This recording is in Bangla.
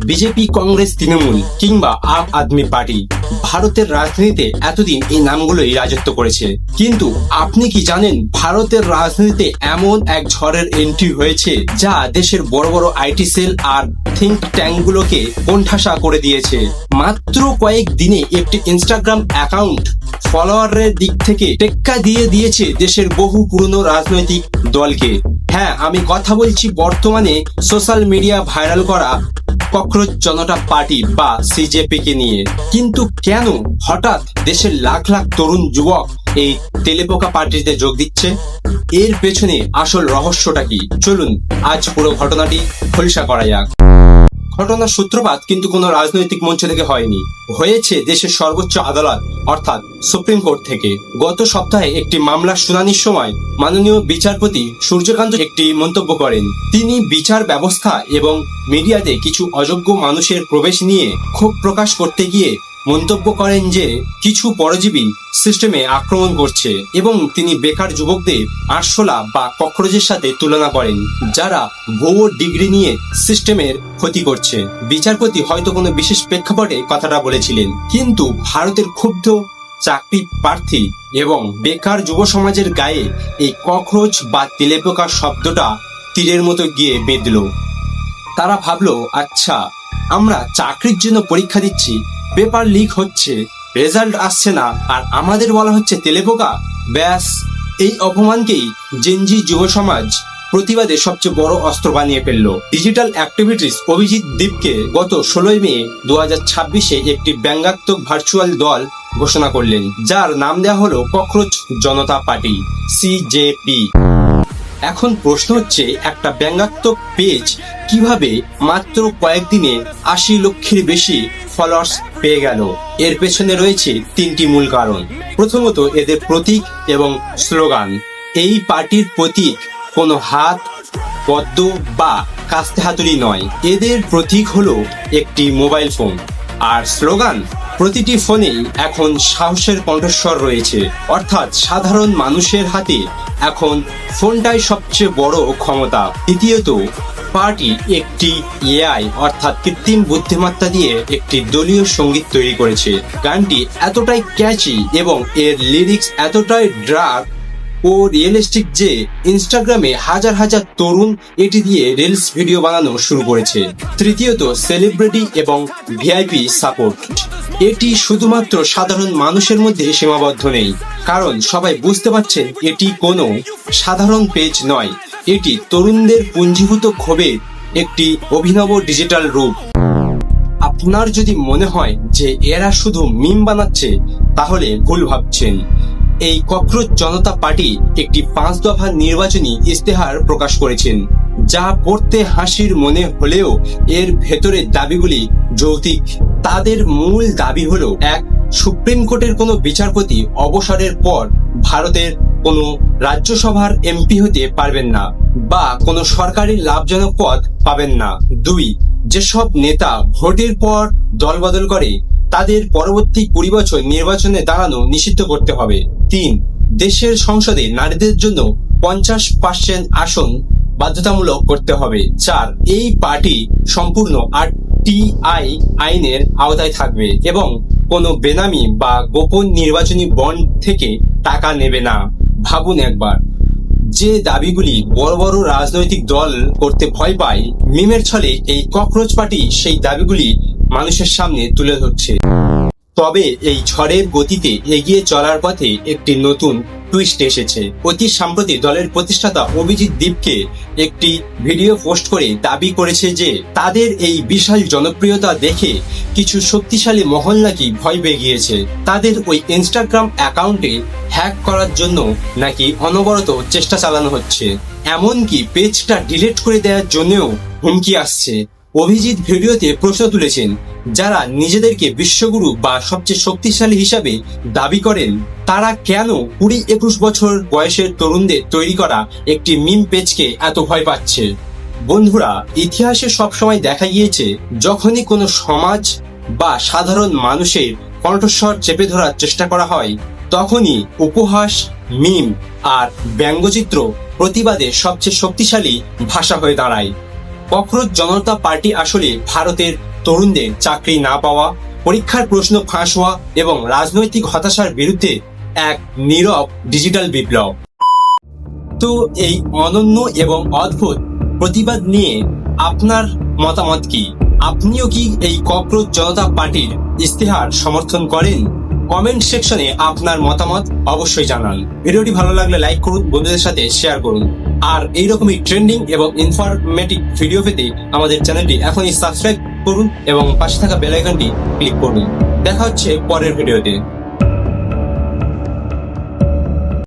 বিজেপি, কংগ্রেস, তৃণমূল কিংবা আম আদমি পার্টি, ভারতের রাজনীতিতে এতদিন এই নামগুলোই রাজত্ব করেছে। কিন্তু আপনি কি জানেন ভারতের রাজনীতিতে এমন এক ঝড়ের এন্ট্রি হয়েছে যা দেশের বড় বড় আইটি সেল আর থিঙ্ক ট্যাঙ্কগুলোকে কোণঠাসা করে দিয়েছে। মাত্র কয়েক দিনে একটি ইনস্টাগ্রাম অ্যাকাউন্ট ফলোয়ারের দিক থেকে টেক্কা দিয়ে দিয়েছে দেশের বহু পুরনো রাজনৈতিক দলকে। হ্যাঁ, আমি কথা বলছি বর্তমানে সোশ্যাল মিডিয়া ভাইরাল করা ককরোচ জনতা পার্টি বা সিজেপি কে নিয়ে। কিন্তু কেন হঠাৎ দেশের লাখ লাখ তরুণ যুবক এই তেলেপোকা পার্টিতে যোগ দিচ্ছে? এর পেছনে আসল রহস্যটা কি? চলুন আজ পুরো ঘটনাটি খোলসা করা যাক। ঘটনার সূত্রপাত কিন্তু কোনো রাজনৈতিক মঞ্চ থেকে হয়নি, হয়েছে দেশের সর্বোচ্চ আদালত অর্থাৎ সুপ্রিম কোর্ট থেকে। গত সপ্তাহে একটি মামলার শুনানির সময় মাননীয় বিচারপতি সূর্যকান্ত একটি মন্তব্য করেন। তিনি বিচার ব্যবস্থা এবং মিডিয়াতে কিছু অযোগ্য মানুষের প্রবেশ নিয়ে ক্ষোভ প্রকাশ করতে গিয়ে মন্তব্য করেন যে কিছু পরজীবী সিস্টেমে আক্রমণ করছে, এবং তিনি বেকার যুবকদের আরশোলা বা ককরোচের সাথে তুলনা করেন যারা ভুয়ো ডিগ্রি নিয়ে সিস্টেমের ক্ষতি করছে। বিচারপতি হয়তো কোনো বিশেষ প্রেক্ষাপটে কথাটা বলেছিলেন, কিন্তু ভারতের ক্ষুব্ধ চাকরি প্রার্থী এবং বেকার যুব সমাজের গায়ে এই ককরোচ বা তেলেপোকা শব্দটা তীরের মতো গিয়ে বেঁধল। তারা ভাবলো, আচ্ছা, আমরা চাকরির জন্য পরীক্ষা দিচ্ছি, পেপার লিক হচ্ছে, রেজাল্ট আসছে না, আর আমাদের বলা হচ্ছে তেলেপোকা। ব্যাস, এই অপমানকেই জেনজি যুব সমাজ প্রতিবাদে সবচেয়ে বড় অস্ত্র বানিয়ে ফেললো। ডিজিটাল অ্যাক্টিভিটিস অভিজিৎ দীপকে গত 16 মে 2026 একটি ব্যঙ্গাত্মক ভার্চুয়াল দল ঘোষণা করলেন, যার নাম দেওয়া হলো ককরোচ জনতা পার্টি, সিজেপি। এখন প্রশ্ন হচ্ছে, একটা ব্যঙ্গাত্মক পেজ কিভাবে মাত্র কয়েকদিনে 80 লক্ষের বেশি ফলোয়ার্স পেয়ে গেল? এর পেছনে রয়েছে তিনটি মূল কারণ। প্রথমত, এদের প্রতীক এবং স্লোগান। এই পার্টির প্রতীক কোনো হাত, পদ্ম বা কাস্তে হাতুড়ি নয়। এদের প্রতীক হলো একটি মোবাইল ফোন, আর স্লোগান, প্রতিটি ফোনেই এখন সাহসের কণ্ঠস্বর রয়েছে। অর্থাৎ সাধারণ মানুষের হাতে এখন ফোনটাই সবচেয়ে বড় ক্ষমতা। দ্বিতীয়ত, পার্টি একটি এআই অর্থাৎ কৃত্রিম বুদ্ধিমত্তা দিয়ে একটি দলীয় সঙ্গীত তৈরি করেছে। গানটি এতটাই ক্যাচি এবং এর লিরিক্স এতটাই ডার্ক ও রিয়েলিস্টিক যে ইনস্টাগ্রামে হাজার হাজার তরুণ এটি দিয়ে রিলস ভিডিও বানানো শুরু করেছে। তৃতীয়ত, সেলিব্রিটি এবং ভিআইপি সাপোর্ট। এটি শুধুমাত্র সাধারণ মানুষের মধ্যে সীমাবদ্ধ নেই, কারণ সবাই বুঝতে পারছেন এটি কোনো সাধারণ পেজ নয়, এটি তরুণদের পুঞ্জীভূত ক্ষোভের একটি অভিনব ডিজিটাল রূপ। আপনার যদি মনে হয় যে এরা শুধু মিম বানাচ্ছে, তাহলে ভুল ভাবছেন। এই ককরোচ জনতা পার্টি একটি 5 দফা নির্বাচনী ইস্তেহার প্রকাশ করেছেন, যা পড়তে হাসির মনে হলেও এর ভেতরের দাবিগুলি যৌক্তিক। তাদের মূল দাবি হলো, এক, সুপ্রিম কোর্টের কোনো বিচারপতি অবসরের পর ভারতের কোনো রাজ্যসভার এমপি হতে পারবেন না বা কোনো সরকারি লাভজনক পদ পাবেন না। 2, যেসব নেতা ভোটের পর দলবদল করে তাদের পরবর্তী 20 বছর নির্বাচনে দাঁড়ানো নিষিদ্ধ করতে হবে। 3, দেশের সংসদে নারীদের জন্য 50% আসন বাধ্যতামূলক করতে হবে। 4, এই পার্টি সম্পূর্ণ আরটিআই আইনের আওতায় থাকবে এবং কোনো বেনামি বা গোপন নির্বাচনী বন্ড থেকে টাকা নেবে না। ভাবুন একবার, যে দাবিগুলি বড় বড় রাজনৈতিক দল করতে ভয় পায়, মিমের ছলে এই ককরোচ পার্টি সেই দাবিগুলি মানুষের সামনে তুলে ধরছে। তবে এই ঝড়ের গতিতে এগিয়ে চলার পথে একটি নতুন টুইস্ট এসেছে। অতি সম্প্রতি দলের প্রতিষ্ঠাতা অভিজিৎ দীপকে একটি ভিডিও পোস্ট করে দাবি করেছে যে তাদের এই বিশাল জনপ্রিয়তা দেখে কিছু শক্তিশালী মহল নাকি ভয় পেয়ে গিয়েছে। তাদের ওই ইনস্টাগ্রাম অ্যাকাউন্টে হ্যাক করার জন্য নাকি অনবরত চেষ্টা চালানো হচ্ছে, এমনকি পেজটা ডিলিট করে দেওয়ার জন্যও হুমকি আসছে। অভিজিৎ ভিডিওতে প্রশ্ন তুলেছেন, যারা নিজেদেরকে বিশ্বগুরু বা সবচেয়ে শক্তিশালী হিসাবে দাবি করেন, তারা কেন 20-21 বছর বয়সের তরুণদের তৈরি করা একটি মিম পেজকে এত ভয় পাচ্ছে? বন্ধুরা, ইতিহাসে সবসময় দেখা গিয়েছে যখনই কোনো সমাজ বা সাধারণ মানুষের কণ্ঠস্বর চেপে ধরার চেষ্টা করা হয়, তখনই উপহাস, মিম আর ব্যঙ্গচিত্র প্রতিবাদে সবচেয়ে শক্তিশালী ভাষা হয়ে দাঁড়ায়। ককরোচ জনতা পার্টি আসলে ভারতের তরুণদের চাকরি না পাওয়া, পরীক্ষার প্রশ্ন ফাঁস হওয়া এবং রাজনৈতিক হতাশার বিরুদ্ধে এক নীরব ডিজিটাল বিপ্লব। তো এই অনন্য এবং অদ্ভুত প্রতিবাদ নিয়ে আপনার মতামত কি? আপনিও কি এই ককরোচ জনতা পার্টির ইস্তেহার সমর্থন করেন? কমেন্ট সেকশনে আপনার মতামত অবশ্যই জানান। ভিডিওটি ভালো লাগলে লাইক করুন, বন্ধুদের সাথে শেয়ার করুন। আর এইরকমই ট্রেন্ডিং এবং ইনফরমেটিভ ভিডিও পেতে আমাদের চ্যানেলটি এখনই সাবস্ক্রাইব করুন এবং পাশে থাকা বেল আইকনটি ক্লিক করুন। দেখা হচ্ছে পরের ভিডিওতে।